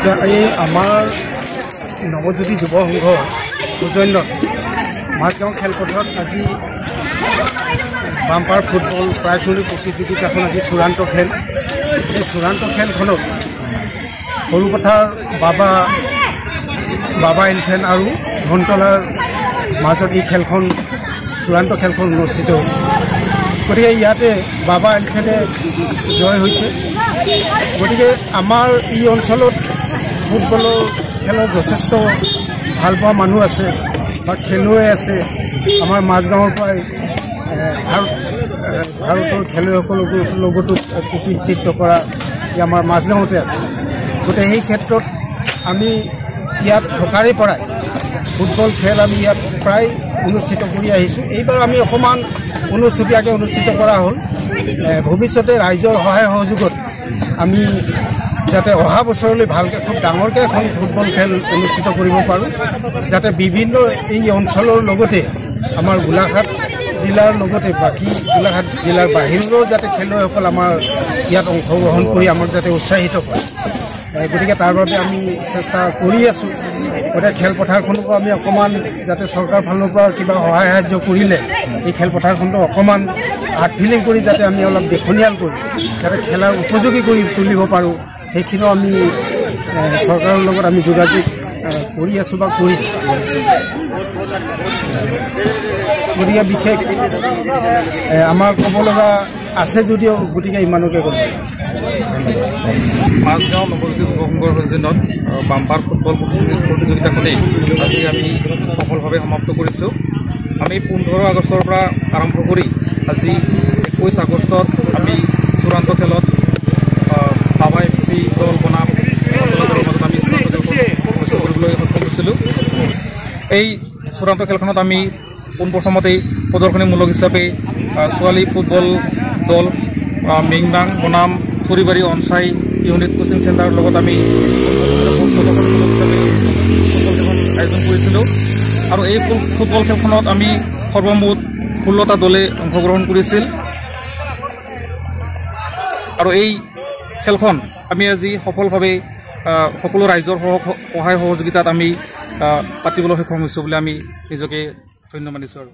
এই আমাৰ নৱজ্যোতি যুৱ সংঘ সৌজন্যত মাজগাঁও খেলপথাৰত আজি বাম্পাৰ ফুটবল প্ৰাইজমণি প্ৰতিযোগিতাখন আজি চূড়ান্ত খেল। এই চূড়ান্ত খেলখনত সৰুপথাৰ বাবা এলিফেণ্ট আৰু ঘণ্টলাৰ মাজত এই খেলখন চূড়ান্ত খেলখন অনুষ্ঠিত হৈছে। গতিকে ইয়াতে বাবা এলিফেণ্টে জয় হৈছে। গতিকে আমাৰ এই অঞ্চলত ফুটবলৰ খেলৰ যথেষ্ট ভাল পোৱা মানুহ আছে বা খেলুৱৈ আছে। আমাৰ মাজগাঁৱৰ পৰাই ভাৰতৰ খেলুৱৈসকলকো লগতো প্ৰতিনিধিত্ব কৰা আমাৰ মাজগাঁৱতে আছে। গতিকে সেই ক্ষেত্ৰত আমি ইয়াত থকাৰে পৰাই ফুটবল খেল আমি ইয়াত প্ৰায় অনুষ্ঠিত কৰি আহিছোঁ। এইবাৰ আমি অকণমান অনুষ্ঠিতীয়াকৈ অনুষ্ঠিত কৰা হ'ল। ভৱিষ্যতে ৰাইজৰ সহায় সহযোগত আমি যাতে অহা বছৰলৈ ভালকৈ খুব ডাঙৰকৈ এখন ফুটবল খেল অনুষ্ঠিত কৰিব পাৰোঁ, যাতে বিভিন্ন এই অঞ্চলৰ লগতে আমাৰ গোলাঘাট জিলাৰ লগতে বাকী গোলাঘাট জিলাৰ বাহিৰৰো যাতে খেলুৱৈসকল আমাৰ ইয়াত অংশগ্ৰহণ কৰি আমাক যাতে উৎসাহিত কৰে। গতিকে তাৰ বাবে আমি চেষ্টা কৰি আছোঁ। গতিকে খেলপথাৰখনকো আমি অকণমান যাতে চৰকাৰ ফালৰ পৰা কিবা সহায় সাহায্য কৰিলে এই খেলপথাৰখনটো অকণমান আৰ্টফিলিং কৰি যাতে আমি অলপ দেখনীয়াল কৰি যাতে খেলাৰ উপযোগী কৰি তুলিব পাৰোঁ, সেইখিনিও আমি চৰকাৰৰ লগত আমি যোগাযোগ কৰি আছোঁ বা কৰি আছোঁ। গতিকে বিশেষ আমাৰ ক'ব লগা আছে যদিও গতিকে ইমানকে ক'ব। মাজগাঁও নৱজ্যোতি যুৱ সংঘৰ সৌজন্যত বাম্পাৰ ফুটবল প্ৰতিযোগিতাখনেই আজি আমি সফলভাৱে সমাপ্ত কৰিছোঁ। আমি 15 আগষ্টৰ পৰা আৰম্ভ কৰি আজি 21 আগষ্টত আমি চূড়ান্ত খেলত বাবা FC দল বনাম মাজত আমি অনুষ্ঠিত কৰিবলৈ সক্ষম হৈছিলোঁ। এই চূড়ান্ত খেলখনত আমি পোনপ্ৰথমতেই প্ৰদৰ্শনীমূলক হিচাপে ছোৱালী ফুটবল দল মিংবাং বনাম ফুৰিবাৰী অনচাই ইউনিট কোচিং চেণ্টাৰৰ লগত আমি প্ৰদৰ্শনীমূলক হিচাপে ফুটবল খেলখন আয়োজন কৰিছিলোঁ। আৰু এই ফুটবল খেলখনত আমি সৰ্বমুঠ 16টা দলে অংশগ্ৰহণ কৰিছিল। আৰু এই খেলখন আমি আজি সফলভাৱে সকলো ৰাইজৰ সহায় সহযোগিতাত আমি পাতিবলৈ সক্ষম হৈছোঁ বুলি আমি নিজকে ধন্য মানিছোঁ। আৰু